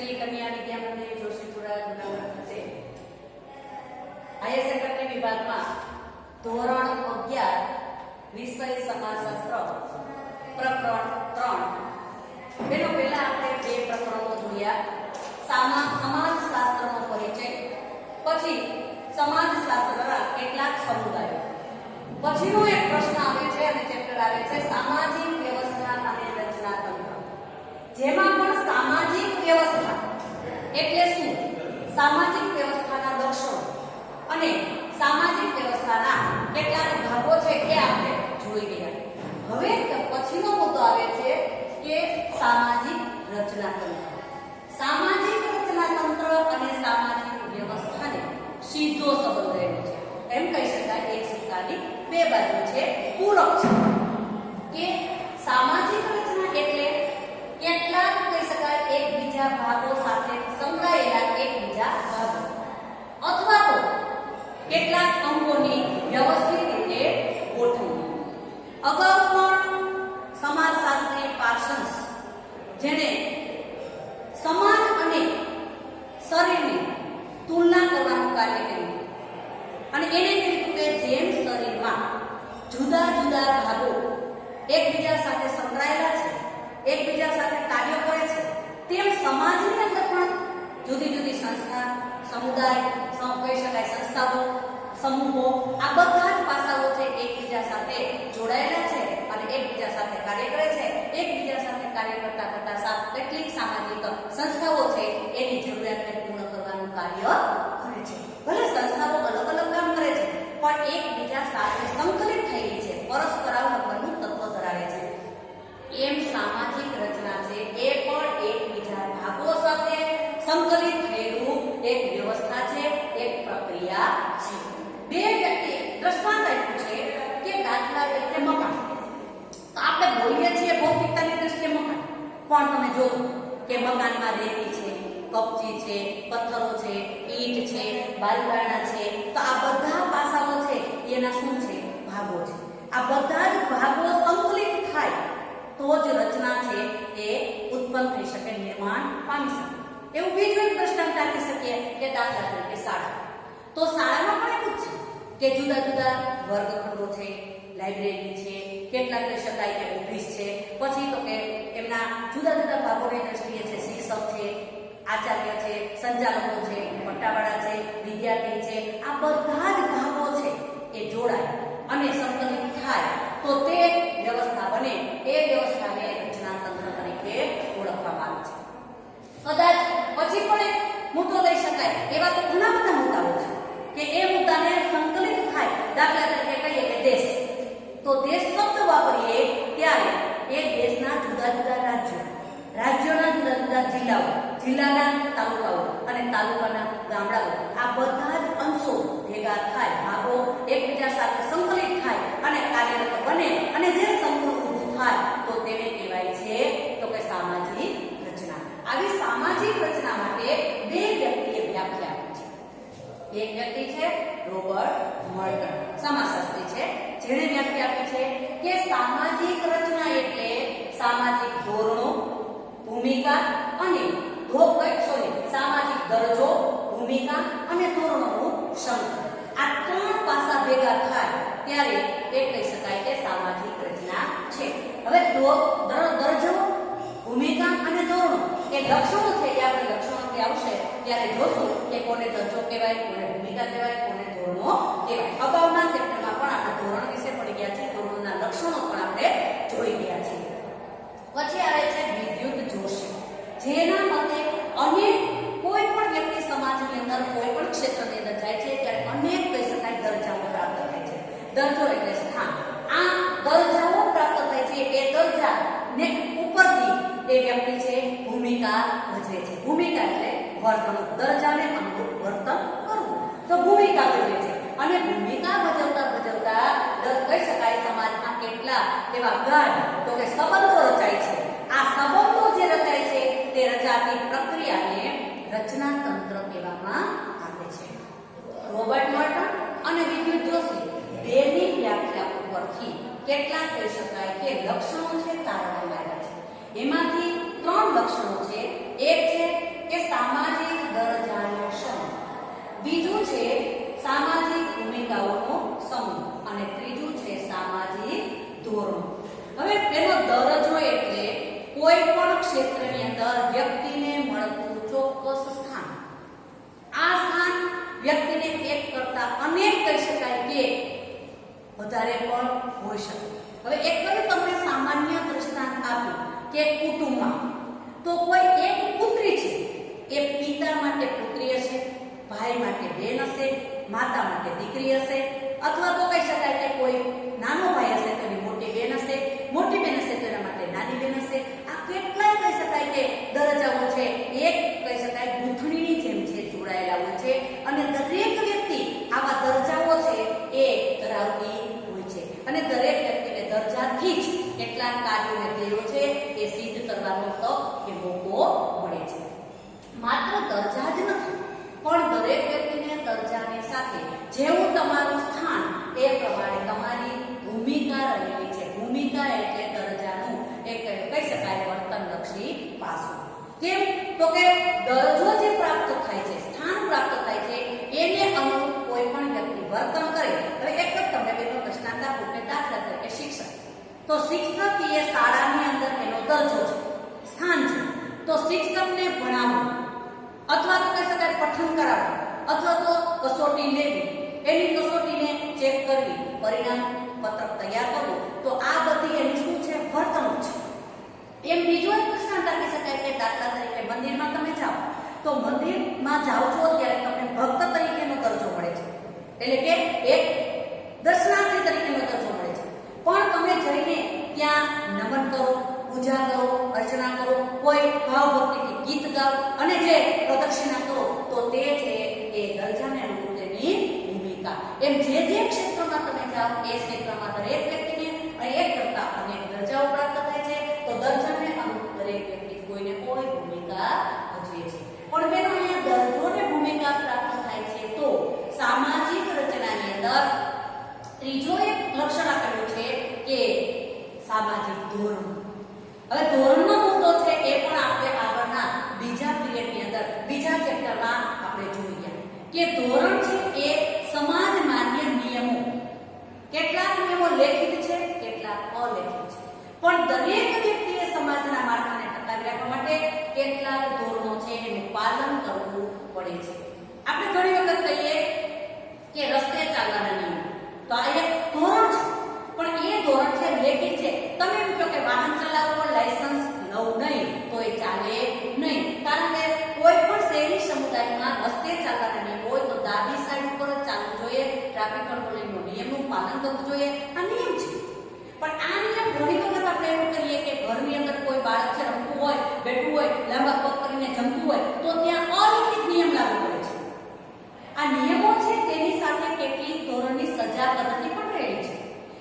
શ્રી કન્યા વિદ્યા મંદિર જોશીપુરા જુનાગઢ ખાતે higher secondary વિભાગમાં ધોરણ 11 વિષય સમાજશાસ્ત્ર પ્રકરણ 3 બેનો પહેલા આપણે બે પ્રકરણો જોયા સમાજશાસ્ત્રનો પરિચય, પછી સમાજશાસ્ત્રના કેટલાક સમુદાયો, પછીનો એક પ્રશ્ન આવે છે અને ચેપ્ટર આવે છે સામાજિક વ્યવસ્થા અને રચનાતંત્ર, જેમાં પણ સામાજિક વ્યવસ્થા એટલે શું, સામાજિક વ્યવસ્થાના લક્ષણો અને સામાજિક વ્યવસ્થાના કેટલાક ભાગો છે એ આપણે જોઈ ગયા. હવે પછીનો મુદ્દો આવે છે કે સામાજિક રચનાતંત્ર. સામાજિક રચનાતંત્ર અને સામાજિક વ્યવસ્થાને સીધો સંબંધ રહેલો છે. એમ કહી શકાય એક સિક્કાની બે બાજુ છે, પૂરક છે. કે સામાજિક રચના એટલે કેટલાક કહી શકાય એકબીજા ભાગો સાથે સંકળાયેલા એકબીજા ભાગો અથવા તો કેટલાક અંગોની વ્યવસ્થિત રીતે ગોઠવણી. અગાઉ પણ સમાજશાસ્ત્રી પાર્સન્સ જેને સમાજ અને શરીરની તુલના કરવાનું કાર્ય કર્યું અને એને કીધું કે જેમ શરીરમાં જુદા જુદા ભાગો એકબીજા સાથે સંકળાયેલા છે, એકબીજા સાથે કાર્ય કરે છે, તેમ સમાજની અંદર પણ જુદી જુદી સંસ્થા, સમુદાય, કહી શકાય સંસ્થાઓ, સમૂહો, આ બધા જ પાસાઓ છે એકબીજા સાથે જોડાયેલા છે અને એકબીજા સાથે કાર્ય કરે છે. એકબીજા સાથે કાર્ય કરતા કરતા કેટલીક સામાજિક સંસ્થાઓ છે એની જરૂરિયાતને પૂર્ણ કરવાનું કાર્ય કરે છે. ભલે સંસ્થાઓ અલગ અલગ કામ કરે છે પણ એકબીજા સાથે સંકલિત થયેલી છે, પરસ્પરાવલંબનનું તત્વ ધરાવે છે. એમ સામાજિક રચના છે એ પણ એકબીજા ભાગો સાથે સંકલિત થયેલું એક વ્યવસ્થા છે, એક પ્રક્રિયા છે. બે વ્યક્તિ દ્રષ્ટાંત આપ્યું છે કે દાખલા તરીકે મકાન. તો આપણે બોલીએ છીએ ભૌતિકતાની દ્રષ્ટિએ મકાન, પણ તમે જોજો કે મકાનમાં રેતી છે, કપચી છે, પથ્થરો છે, ઈંટ છે, બારીબારણા છે, તો આ બધા પાસાઓ છે એના શું છે, ભાગો છે. આ બધા જ ભાગો સંકલિત થાય તો જ રચના છે એ ઉત્પન્ન થઈ શકે, નિર્માણ પામી શકે. એવું બીજું એક દ્રષ્ટાંત આપી શકીએ કે દાખલા તરીકે શાળા. તો શાળામાં પણ એવું જ છે કે જુદા જુદા વર્ગખંડો છે, લાઇબ્રેરી છે, કેટલાક કહી શકાય કે ઓફિસ છે, પછી તો કે એમના જુદા જુદા ભાગોની દ્રષ્ટિએ છે, શિક્ષક છે, આચાર્ય છે, સંચાલકો છે, પટ્ટાવાળા છે, વિદ્યાર્થી છે, આ બધા જ ભાગો છે એ જોડાય અને સંકલિત થાય તો તે વ્યવસ્થા બને. એ વ્યવસ્થાને રચનાતંત્ર તરીકે ઓળખવામાં આવે છે. કદાચ પછી પણ એક મુદ્દો લઈ શકાય એવા તો ઘણા બધા મુદ્દાઓ છે કે એ મુદ્દાને સંકલિત થાય. દાખલા તરીકે કહીએ કે દેશ, તો દેશ શબ્દ વાપરીએ ત્યારે એ દેશના જુદા જુદા રાજ્યો, રાજ્યોના જુદા જુદા જિલ્લાઓ, જિલ્લાના તાલુકાઓ અને તાલુકાના ગામડાઓ, આ બધા જ અંશો ભેગા થાય, ભાગો એકબીજા સાથે સંકલિત થાય અને કાર્યરત બને અને જે સમૂહ ઊભું થાય તો તેને કહેવાય છે તો કે સામાજિક રચના. આવી સામાજિક રચના માટે બે વ્યક્તિએ વ્યાખ્યા આપી છે. એક વ્યક્તિ છે રોબર્ટ મર્ટન, સમાજશાસ્ત્રી છે, જેણે વ્યાખ્યા આપી છે કે સામાજિક રચના એટલે સામાજિક ધોરણો, ભૂમિકા અને સામાજિક દરજ્જો, ભૂમિકા અને ધોરણોનું સંકલન. આ ત્રણ પાસા ભેગા થાય ત્યારે એ કહી શકાય કે સામાજિક રચના છે. હવે દરજ્જો, ભૂમિકા અને ધોરણો એ લક્ષણો છે. એ આપણે લક્ષણોથી આવશે ત્યારે જોશું કે કોને દરજ્જો કહેવાય, કોને ભૂમિકા કહેવાય, કોને ધોરણો કહેવાય. અગાઉના ચેપ્ટરમાં પણ આપણે ધોરણ વિશે પડી ગયા છે, ધોરણોના લક્ષણો પણ આપણે જોઈ ગયા છે. પછી આવે છે વિદ્યુત જોશી, જેના મતે અનેક કોઈ પણ વ્યક્તિ સમાજની અંદર કોઈ પણ ક્ષેત્રની અંદર જાય છે ત્યારે અનેક કહી શકાય દરજ્જાઓ પ્રાપ્ત થાય છે. દરજ્જો એટલે સ્થાન. આ દરજ્જાઓ પ્રાપ્ત થાય છે એ દરજ્જા ને ઉપરથી એ વ્યક્તિ છે ભૂમિકા ભજવે છે. ભૂમિકા એટલે વર્તન, દરજ્જાને અનુરૂપ વર્તન કરવું, તો ભૂમિકા ભજવે છે. અને ભૂમિકા ભજવતા ભજવતા કહી શકાય સમાજમાં કેટલા એવા ગાઢ તો કે સંબંધો રચાય છે. આ સંબંધો જે રચાય છે તે રચાતી પ્રક્રિયાને રચનાતંત્ર કહેવામાં આવે છે. રોબર્ટ મર્ટન અને વિદ્યુત જોશી બેની વ્યાખ્યા ઉપરથી કેટલાક કહી શકાય કે લક્ષણો છે તારવામાં આવ્યા છે. એમાંથી ત્રણ લક્ષણો છે. એક છે કે છે સામાજિક ભૂમિકાઓનો સમૂહ અને ત્રીજું છે સામાજિક ધોરણો. હવે પેલો દરજ્જો એટલે કોઈ પણ ક્ષેત્રની અંદર વ્યક્તિને મળતું ચોક્કસ સ્થાન. આ સ્થાન વ્યક્તિને એક કરતા અનેક કહી શકાય કે વધારે પણ હોઈ શકે. હવે એક તમને સામાન્ય દ્રષ્ટાંત આપું કે કુટુંબમાં તો કોઈ એક પુત્રી છે, એ પિતા માટે પુત્રી હશે, ભાઈ માટે બેન હશે, માતા માટે દીકરી હશે, અથવા તો કહી શકાય કે કોઈ નાનો ભાઈ હશે તો એની મોટી બેન હશે, મોટી બેન હશે તો એના માટે નાની બેન હશે. આ કેટલાય કહી શકાય કે દરજ્જાઓ છે, એક કહી શકાય ગૂંથણીની જેમ છે જોડાયેલા હોય છે અને દરેક વ્યક્તિ આવા દરજ્જાઓ છે એ ધરાવતી હોય છે અને દરેક વ્યક્તિને દરજ્જાથી જ કેટલાક કાર્યોને ધ્યેયો છે એ સિદ્ધ કરવાનો તક કે મોકો મળે છે. માત્ર દરજ્જા જ નથી પણ દરેક વ્યક્તિને દરજ્જાની સાથે જેવું તમારું સ્થાન એ પ્રમાણે તમારી ભૂમિકા રહેલી છે. ભૂમિકા એટલે દરજ્જાનું એક કહી શકાય વર્તનલક્ષી પાસું. કેમ તો કે દરજ્જો જે પ્રાપ્ત થાય છે, સ્થાન પ્રાપ્ત થાય છે, એને અનુરૂપ કોઈ પણ વ્યક્તિ વર્તન કરે. હવે એક જ તમને બેનો દ્રષ્ટાંત આપું કે દાખલા તરીકે શિક્ષક. તો શિક્ષક એ શાળાની અંદર એનો દરજ્જો છે, સ્થાન છે. તો શિક્ષકને ભણાવવું અથવા તો કહી શકાય પઠન કરાવવું અથવા તો કસોટી લેવી, એની કસોટીને ચેક કરવી, પરિણામ પત્રક તૈયાર કરવું, તો આ બધી એની શું છે? વર્તણૂક છે. એમ બીજો એક દ્રષ્ટાંત આપી શકાય કે દાખલા તરીકે મંદિરમાં તમે જાઓ તો મંદિરમાં જાઓ છો ત્યારે તમને ભક્ત તરીકેનો દરજ્જો મળે છે, એટલે કે એક દર્શનાર્થી તરીકેનો દરજ્જો મળે છે. પણ તમે જઈને ત્યાં નમન કરો, પૂજા કરો, અર્ચના કરો, કોઈ ભાવભક્તિથી ગીત ગાઓ અને જે પ્રદક્ષિણા કરો તો તે છે એ દરજ્જાને અનુરૂપ તેની ભૂમિકા. એમ જે ક્ષેત્રમાં તમે જાઓ એ ક્ષેત્રમાં દરેક વ્યક્તિને એક કરતા અનેક દરજ્જાઓ પ્રાપ્ત થાય છે. તો દરજ્જાને અનુરૂપ દરેક વ્યક્તિ કોઈને કોઈ ભૂમિકા ભજવે છે. પણ બેનો અહીંયા દરજ્જોને ભૂમિકા પ્રાપ્ત થાય છે તો સામાજિક રચનાની અંદર ત્રીજો એક લક્ષણ આપેલું છે કે સામાજિક ધોરણ. હવે ધોરણનો મુદ્દો છે એ પણ આપણે આગળના બીજા પીરિયડની અંદર બીજા ચેપ્ટરમાં આપણે જોઈએ કે ધોરણ છે એ સમાજ માન્ય નિયમો. કેટલાક નિયમો લેખિત છે, કેટલાક અલેખિત છે, પણ દરેક વ્યક્તિએ સમાજના માળખાને ટકાવી રાખવા માટે કેટલાક ધોરણો છે એનું પાલન કરવું પડે છે. આપણે ઘણી વખત કહીએ કે રસ્તે ચાલવાના નિયમો, તો આ એક ધોરણ છે, પણ એ ધોરણ છે લેખિત છે. તમે એમ કહો કે વાહન ચલાવવા લાયસન્સ લઉં નહીં તો એ ચાલે નહીં, કારણ કે કોઈ પણ શહેરી સમુદાયમાં રસ્તે ચાલવાના નિયમ હોય તો ડાબી સાઈડ ઉપર જ ચાલવું જોઈએ, ટ્રાફિક કંટ્રોલિંગનો નિયમનું પાલન કરવું જોઈએ, આ નિયમ છે. પણ આ નિયમ ઘણી વખત આપણે એવું કરીએ કે ઘરની અંદર કોઈ બાળક છે રમતું હોય, બેઠું હોય, લાંબા પગ કરીને જમતું હોય તો ત્યાં અલિખિત નિયમ લાગુ પડે છે. આ નિયમો છે તેની સાથે કેટલીક ધોરણની સજા પદ્ધતિ પણ રહેલી છે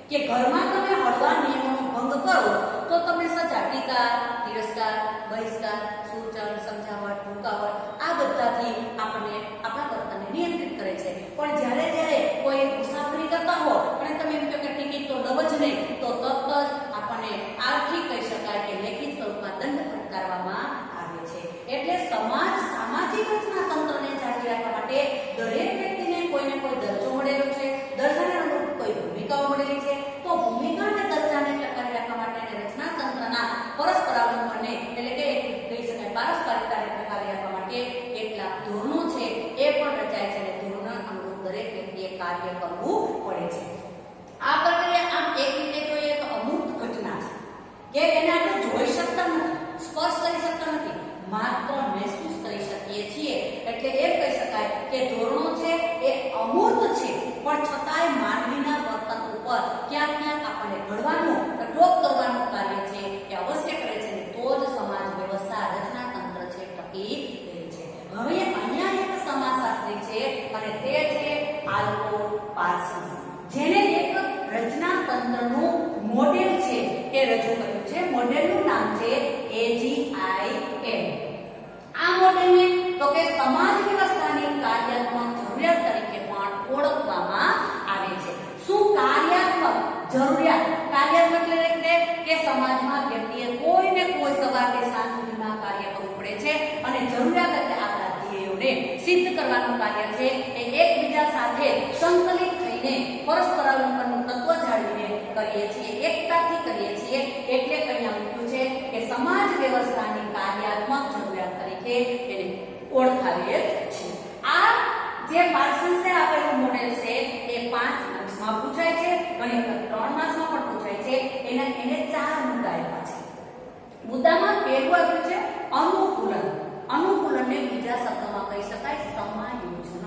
કે ઘરમાં તમે હળવા નિયમોનો ભંગ કરો તો તમને સજા ટીકા, તિરસ્કાર, બહિષ્કાર, સૂચન, સમજાવટ, રૂકાવટ આ બધાથી આપણને આપણા વર્તનને નિયંત્રિત કરે છે. પણ જ્યારે કોઈ મુસાફરી કરતા હો અને તમે એમ કહો કે ટિકિટ તો લવ જ નહીં તો તરત જ આપણને આર્થિક કહી શકાય કે લેખિત સ્વરૂપમાં દંડ ફટકારવામાં આવે છે. એટલે સામાજિક રચના તંત્રને જાળવી રાખવા માટે દરેક વ્યક્તિને કોઈને કોઈ દરજ્જો મળેલો છે, દરજ્જાને અનુરૂપ કોઈ ભૂમિકાઓ મળેલી છે. તો ભૂમિકા અને દરજ્જાને ટકાવી રાખવા માટે અને રચના તંત્રના પરસ્પરાવલંબનને એટલે કે કહી શકાય પારસ્પરિકતાને ટકાવી રાખવા માટે કેટલાક ધોરણો છે એ પણ રચાય છે અને ધોરણ અનુરૂપ દરેક વ્યક્તિએ કાર્ય કરવું પડે છે. આ પ્રક્રિયા આમ એક રીતે જોઈએ તો અમૂર્ત ઘટના છે કે એને આપણે જોઈ શકતા નથી, સ્પર્શ કરી શકતા નથી, માત્ર મહેસૂસ કરી શકીએ છીએ. એટલે એમ કહી શકાય કે ધોરણો છે એ અમૂર્ત છે પણ છતાંય માનવીના વર્તન ઉપર ક્યાંક આપણને ઘડવાનું, ટોક કરવાનું કાર્ય છે એ અવશ્ય કરે છે, તો જ સમાજ વ્યવસ્થા રચના તંત્ર છે ટકી રહે છે. હવે અહીંયા એક સમાજશાસ્ત્રી છે અને તે છે આલ્બો પાર્સન્સ, જેને એક રચના તંત્રનું મોડેલ છે એ રજૂ કર્યું છે. મોડેલનું નામ છે AGIM. આ મોડેલને તો કે સમાજ વ્યવસ્થાની કાર્યાત્મક જરૂરિયાત તરીકે પણ ઓળખવામાં આવે છે. શું કાર્યાત્મક જરૂરિયાત? કાર્યાત્મક એટલે કે સમાજમાં વ્યક્તિએ કોઈને કોઈ સવારથી સાંજ સુધીમાં કાર્ય કરવું પડે છે અને જરૂરિયાત એટલે આપણા ધ્યેયોને જરૂરિયાતોને સિદ્ધ કરવાનું કાર્ય છે એ એકબીજા સાથે સંકલિત થઈને પરસ્પરાવલંબનનું તત્વ જાળવીને કરીએ છીએ, એકતાથી કરીએ છીએ. એટલે અહીંયા મૂક્યું છે કે સમાજ વ્યવસ્થાની કાર્યાત્મક જરૂરિયાત તરીકે એને ઓળખાવીએ છીએ. આ જે પાર્સન્સે આપેલું મોડેલ છે એ 5 માર્ક્સમાં પૂછાય છે, ઘણી વખત 3 માર્ક્સમાં પણ પૂછાય છે. એને 4 મુદ્દા આપ્યા છે. મુદ્દામાં પહેલું આપ્યું છે અનુકૂલન. અનુકૂલનને બીજા શબ્દોમાં કહી શકાય સમાયોજન,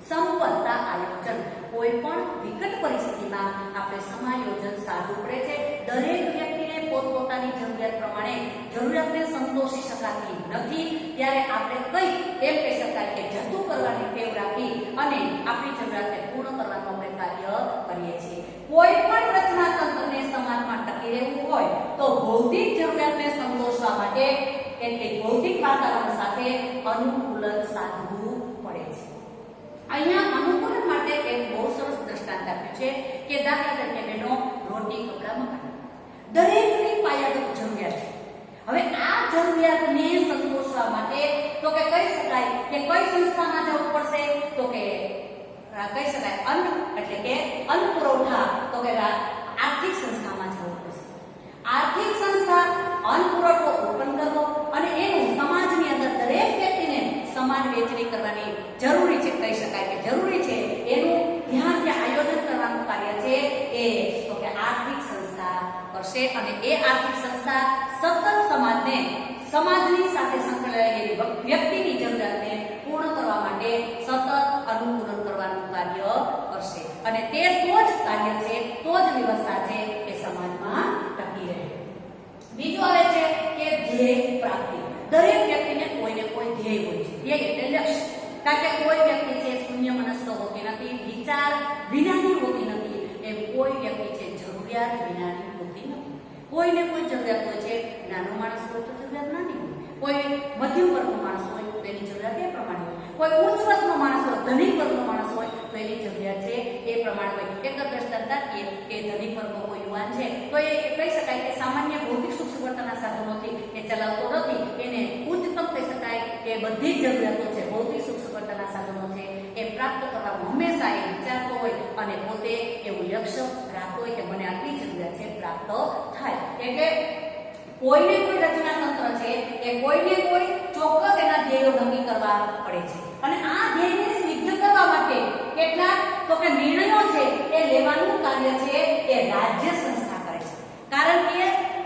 સંપન્નતા આયોજન. કોઈ પણ વિકટ પરિસ્થિતિમાં આપણે સમાયોજન સાધવું પડે છે. દરેક વ્યક્તિને પોતપોતાની જરૂરિયાત પ્રમાણે જરૂરિયાતને સંતોષી શકાતી નથી, ત્યારે આપણે કંઈક એમ કહી શકાય કે જતું કરવાની ટેવ રાખી અને આપણી જરૂરિયાતને પૂર્ણ કરવાનું આપણે કાર્ય કરીએ છીએ. કોઈ પણ રચનાતંત્રને સમાજમાં ટકી રહેવું હોય તો ભૌતિક જરૂરિયાતને સંતોષવા માટે એટલે ભૌતિક વાતાવરણ સાથે અનુકૂલન સાધવું પડે છે. અહીંયા અનુકૂલન માટે એક બહુ સરસ દ્રષ્ટાંત આપ્યું છે કે દાખલા તરીકે બહેનો રોટી, કપડાં, મકાન દરેકની પાયાગત જરૂરિયાત છે. હવે આ જરૂરિયાતને સંતોષવા માટે તો કે કહી શકાય કે કઈ સંસ્થામાં જવું પડશે, તો કે કહી શકાય અન્ન એટલે કે અન્ન પુરવઠા, તો કે આર્થિક સંસ્થામાં જવું પડશે. આર્થિક સંસ્થા અન્ન પુરવઠો ઓપન કરવો અને એનું સમાજની અંદર દરેક વ્યક્તિને સમાન વહેંચણી કરવાની જરૂરી છે, કહી શકાય કે જરૂરી છે. એનું ધ્યાન ત્યાં આયોજન કરવાનું કાર્ય છે એ તો કે આર્થિક સંસ્થા કરશે. અને એ આર્થિક સંસ્થા સતત સમાજની સાથે સંકળાયેલી વ્યક્તિની જરૂરિયાતને પૂર્ણ કરવા માટે સતત અનુકૂલન કરવાનું કાર્ય કરશે. અને તે તો જ કાર્ય છે, તો જ વ્યવસ્થા છે એ સમાજમાં ટકી રહે. બીજું આવે છે કે ધ્યેય પ્રાપ્તિ. દરેક વ્યક્તિને કોઈને કોઈ ધ્યેય હોય છે. ધ્યેય એટલે લક્ષ્ય. કારણ કે કોઈ વ્યક્તિ છે શૂન્ય મનસ્ક હોતી નથી, વિચાર વિનાની હોતી નથી. એમ કોઈ વ્યક્તિ છે જરૂરિયાત વિનાની હોતી નથી. કોઈને કોઈ જરૂરિયાત હોય છે. નાનો માણસ હોય તો જરૂરિયાત નાની હોય, કોઈ મધ્યમ વર્ગનો માણસ હોય તો એની જરૂરિયાત એ પ્રમાણે હોય, કોઈ ઉચ્ચ વર્ગનો માણસ હોય, ધનિક વર્ગનો માણસ હોય તો એની જરૂરિયાત છે એ પ્રમાણે હોય. એક દ્રષ્ટાંત કે ધનિક વર્ગનો કોઈ યુવાન છે તો એ કહી શકાય કે સામાન્ય ભૌતિક સુખ સગવડતાના સાધનોથી એ ચલાવતો નથી. એને ઉચ્ચતમ કહી શકાય કે બધી જ જરૂરિયાતો છે, ભૌતિક સુખ સગવડતાના સાધનો છે એ પ્રાપ્ત કરવામાં હંમેશા એ વિચારતો હોય અને પોતે એવું લક્ષ્ય રાખતો હોય કે મને આટલી જરૂરિયાત છે પ્રાપ્ત થાય. એટલે કોઈને કોઈ રચનાતંત્ર છે એ કોઈને કોઈ ચોક્કસ એના ધ્યેયો નક્કી કરવા પડે છે. અને આ ધ્યેયને સિદ્ધ કરવા માટે કેટલાક તો કે નિર્ણયો છે એ લેવાનું કાર્ય છે એ રાજ્ય સંસ્થા કરે છે. કારણ કે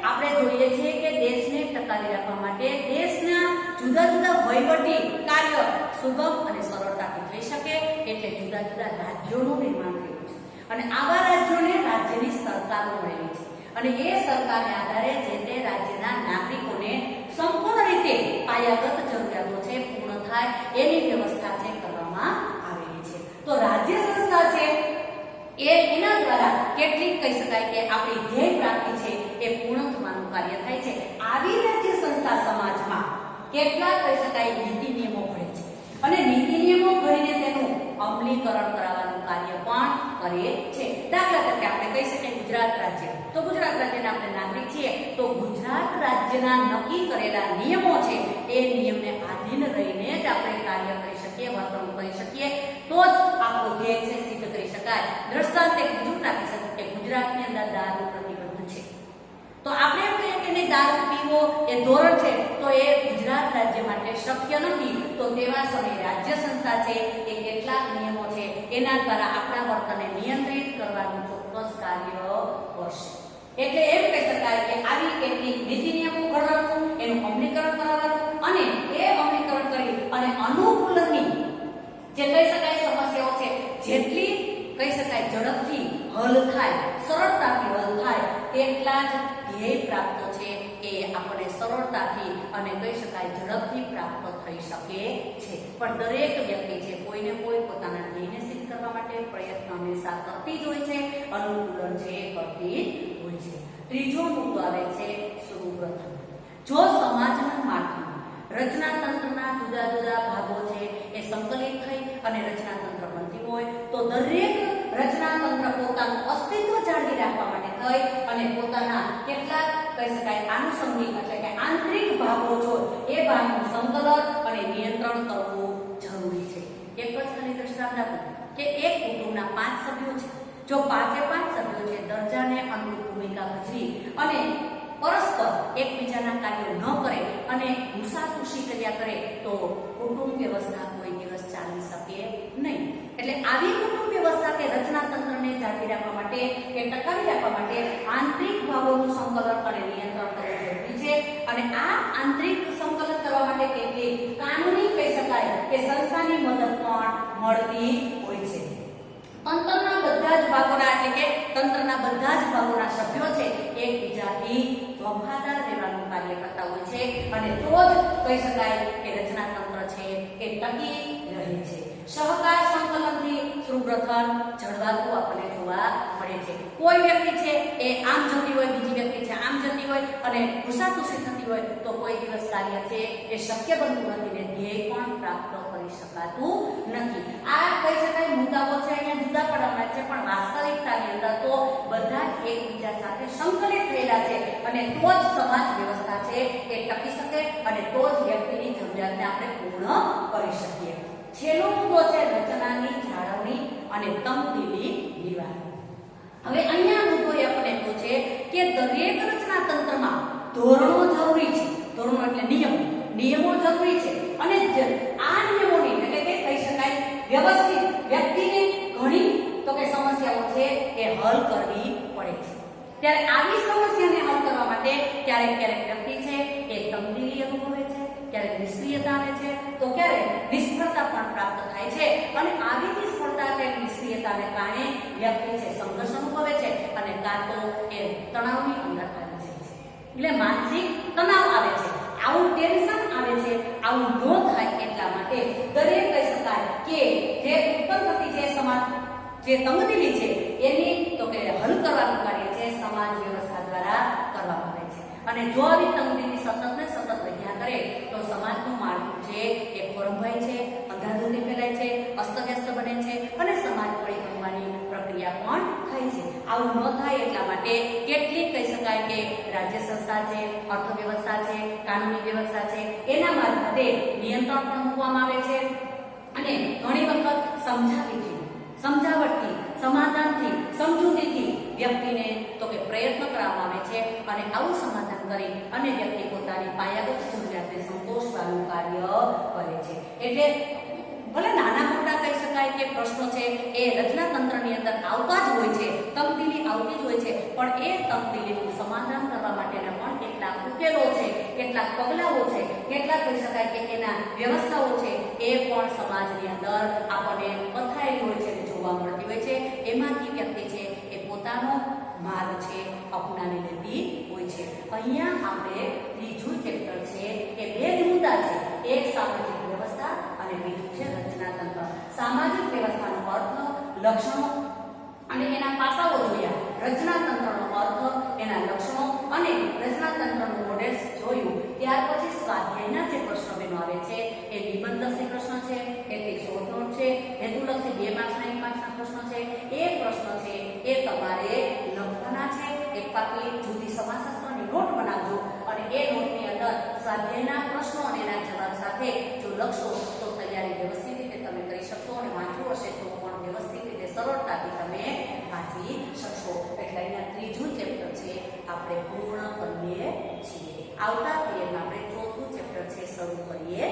આપણે જોઈએ છીએ કે દેશને ટકાવી રાખવા માટે દેશના જુદા જુદા વહીવટી કાર્ય સુગમ અને સરળતાથી થઈ શકે એટલે જુદા જુદા રાજ્યોનું નિર્માણ થયું છે. અને આવા રાજ્યોને રાજ્યની સરકારો મળેલી છે. અને એ સરકારને આધારે જે તે રાજ્યના નાગરિકોને સંપૂર્ણ રીતે પાયાગત જરૂરિયાતો છે પૂર્ણ થાય એની વ્યવસ્થા છે કરવામાં આવેલી છે. તો રાજ્ય સંસ્થા છે એ એના દ્વારા કેટલીક કહી શકાય કે આપણી ધ્યેય પ્રાપ્તિ છે એ પૂર્ણ થવાનું કાર્ય થાય છે. આવી રાજ્ય સંસ્થા સમાજમાં કેટલાક કહી શકાય નીતિ નિયમો ઘડે છે અને નીતિ નિયમો ઘડીને તેનું અમલીકરણ કરાવવાનું કાર્ય પણ કરે છે. દાખલા તરીકે આપણે કહી શકીએ ગુજરાત રાજ્ય, તો ગુજરાત રાજ્યના આપણે નાગરિક છીએ તો ગુજરાત રાજ્યના નક્કી કરેલા નિયમો છે એ નિયમને આધીન રહીને જ આપણે કાર્ય કરી શકીએ, વર્તણૂક કરી શકીએ, તો જ આપણો ધ્યેય છે સિદ્ધ કરી શકાય. દ્રષ્ટાંત એક બીજું આપી શકીએ કે ગુજરાતની અંદર દારૂ પ્રતિબંધ છે તો આપણે એમ કહીએ કે દારૂ પીવો એ ધોરણ છે તો એ ગુજરાત રાજ્ય માટે શક્ય નથી. તો તેવા સમયે રાજ્ય સંસ્થા છે એ કેટલાક નિયમો છે એના દ્વારા આપણા વર્તનને નિયંત્રિત કરવાનું ચોક્કસ કાર્ય કરશે. એટલે એમ કહી શકાય કે આવી કેટલીક નીતિ નિયમો ઘડવાનું, એનું અમલીકરણ કરવાનું અને એ અમલીકરણ કરી અને અનુકૂલનની જે કહી શકાય સમસ્યાઓ છે જેટલી કહી શકાય ઝડપથી હલ થાય, સરળતાથી હલ થાય તેટલા જ ધ્યેય પ્રાપ્ત છે એ આપણે સરળતાથી અને કહી શકાય ઝડપથી પ્રાપ્ત થઈ શકે છે. પણ દરેક વ્યક્તિ છે કોઈને કોઈ પોતાના ધ્યેયને સિદ્ધ કરવા માટે પ્રયત્ન હંમેશા કરતી જ હોય છે, અનુકૂલન છે કરતી હોય છે. ત્રીજો મુદ્દો આવે છે સૌપ્રથમ જો સમાજનું માળખું રચનાતંત્રના જુદા જુદા ભાગો છે એ સંકલિત થઈ અને રચનાતંત્ર બનતી હોય તો દરેક રચનાતંત્ર પોતાનું અસ્તિત્વ જાળવી રાખવા માટે થઈ અને પોતાના કેટલાક કહી શકાય આનુષંગિક એટલે કે આંતરિક ભાગો છે એ ભાગનું સંકલન અને નિયંત્રણ કરવું જરૂરી કે એક કુટુંબના 5 સભ્યો છે. જો 5 સભ્યો છે દરજાને અનુરૂપ ભૂમિકા ભજવી અને પરસ્પર એકબીજાના કાર્યો ન કરે અને ઘૂસાઘૂસી કર્યા કરે તો કુટુંબ વ્યવસ્થા કોઈ દિવસ ચાલી શકે નહીં. એટલે આવી કુટુંબ વ્યવસ્થા કે રચનાતંત્રને જાળવી રાખવા માટે કે ટકાવી રાખવા માટે આંતરિક ભાવોનું સંકલન અને નિયંત્રણ કરવું જરૂરી છે. અને આ આંતરિક સંકલન કરવા માટે કેટલીક કાનૂની કહી શકાય કે સંસ્થાની મદદ પણ મળતી હોય છે. તંત્રના બધા જ ભાગોના એટલે કે તંત્રના બધા જ ભાગોના સભ્યો છે એકબીજાથી વફાદાર રહેવાનું કાર્ય કરતા હોય છે અને તો જ કહી શકાય કે રચનાતંત્ર છે એ ટકી રહે છે. સહકાર સંકલનથી સુગ્રથન જળવાતું આપણને જોવા મળે છે. કોઈ વ્યક્તિ છે એ આમ જતી હોય, બીજી વ્યક્તિ છે આમ જતી હોય અને ઘૂસાઘૂસી થતી હોય તો કોઈ દિવસ કાર્ય છે એ શક્ય બનતું નથી ને ધ્યેય પણ પ્રાપ્ત કરી શકાતું નથી. આ કહી શકાય મુદ્દાઓ છે અહીંયા જુદા પડવાના છે પણ વાસ્તવિકતાની અંદર તો બધા જ એકબીજા સાથે સંકલિત થયેલા છે અને તો જ સમાજ વ્યવસ્થા છે એ ટકી શકે અને તો જ વ્યક્તિની જરૂરિયાતને આપણે પૂર્ણ કરી શકીએ. છેલ્લો મુદ્દો છે રચનાની જાળવણી અને તંગદિલી નિવારણ. હવે અહીંયા મુદ્દો એ આપણને પૂછે કે દરેક રચના તંત્રમાં ધોરણો જરૂરી છે. ધોરણો એટલે નિયમો જરૂરી છે અને આ નિયમોની એટલે કે કહી શકાય વ્યવસ્થિત વ્યક્તિને ઘણી તો કે સમસ્યાઓ છે એ હલ કરવી પડે છે. ત્યારે આવી સમસ્યાને હલ કરવા માટે ક્યારેક વ્યક્તિ છે એ તંગદિલી અનુભવે છે, ક્યારેક નિષ્ક્રિયતા આવે છે તો ક્યારેક નિષ્ફળતા પણ પ્રાપ્ત થાય છે અને આવી નિષ્ફળતા કે નિષ્ક્રિયતાને કારણે વ્યક્તિ છે સંઘર્ષ અનુભવે છે અને કાં તો એ તણાવની અંદર આવી જાય છે. એટલે માનસિક તણાવ આવે છે. આવું ટેન્શન આવે છે. આવું ન થાય એટલા માટે દરેક કહી શકાય કે જે ઉત્પન્ન થતી છે સમાજ જે તંગદિલી છે એની તો કે હલ કરવાનું કાર્ય છે સમાજ વ્યવસ્થા દ્વારા કરવામાં આવે છે. અને જો આવી તંગદિલી સતત વધ્યા કરે તો સમાજનું માળખું છે એ ખોરંભાય છે, અંધાધૂંધી ફેલાય છે, અસ્તવ્યસ્ત બને છે અને સમાજ પડી બનવાની પ્રક્રિયા પણ થાય છે. આવું ન થાય એટલા માટે કેટલીક કહી શકાય કે રાજ્ય સંસ્થા છે, અર્થવ્યવસ્થા છે, કાનૂની વ્યવસ્થા છે એના મારફતે નિયંત્રણ પણ મૂકવામાં આવે છે અને ઘણી વખત સમજાવટથી, સમાધાનથી, સમજૂતીથી વ્યક્તિને તો કે પ્રયત્ન કરવામાં આવે છે અને આવું સમાધાન કરી અને વ્યક્તિ પોતાની પાયાગત જરૂરિયાતને સંતોષવાનું કાર્ય કરે છે. એટલે ભલે નાના મોટા કહી શકાય કે પ્રશ્નો છે એ રચનાતંત્રની અંદર આવતા જ હોય છે, તંગદિલી આવતી જ હોય છે પણ એ તંગદિલીનું સમાધાન કરવા માટેના પણ કેટલાક ઉકેલો છે, કેટલાક પગલાઓ છે, કેટલાક કહી શકાય કે એના વ્યવસ્થાઓ છે એ પણ સમાજની અંદર આપણને પથરાયેલી હોય છે, જોવા મળતી હોય છે. એમાંથી વ્યક્તિ છે એ પોતાનો માર્ગ છે અપનાવી લેતી હોય છે. અહીંયા આપણે ત્રીજું ચેપ્ટર છે એ બે જ મુદ્દા છે, એક સામાજિક વ્યવસ્થા અને બીજું છે રચનાતંત્ર. સામાજિક વ્યવસ્થાનો અર્થ, લક્ષણો અને એના પાસાઓ જોયા. રચનાતંત્રનો અર્થ, એના લક્ષણો અને રચનાતંત્રનું મોડેલ્સ જોયું. ત્યાર પછી સ્વાધ્યાયના જે પ્રશ્નો બનો આવે છે એ નિબંધલક્ષી પ્રશ્ન છે, કેટલીક શોધનોટ છે, હેતુલક્ષી 2 માર્ક્સના 1 માર્ક્સના પ્રશ્નો છે. એ પ્રશ્નો છે એ તમારે લખવાના છે. એક પાકી જુદી સમાજશાસ્ત્રની નોટ બનાવજો અને એ નોટની અંદર સ્વાધ્યાયના પ્રશ્નો અને એના જવાબ સાથે જો લખશો તો તૈયારી વ્યવસ્થિત રીતે તમે કરી શકશો અને વાંચવું હશે તો પણ વ્યવસ્થિત રીતે સરળતાથી તમે વાંચી શકશો. એટલે અહીંયા ત્રીજું ચેપ્ટર છે આપણે પૂર્ણ કરીએ છીએ. આવતા પીરિયડમાં આપણે ચોથું ચેપ્ટર છે શરૂ કરીએ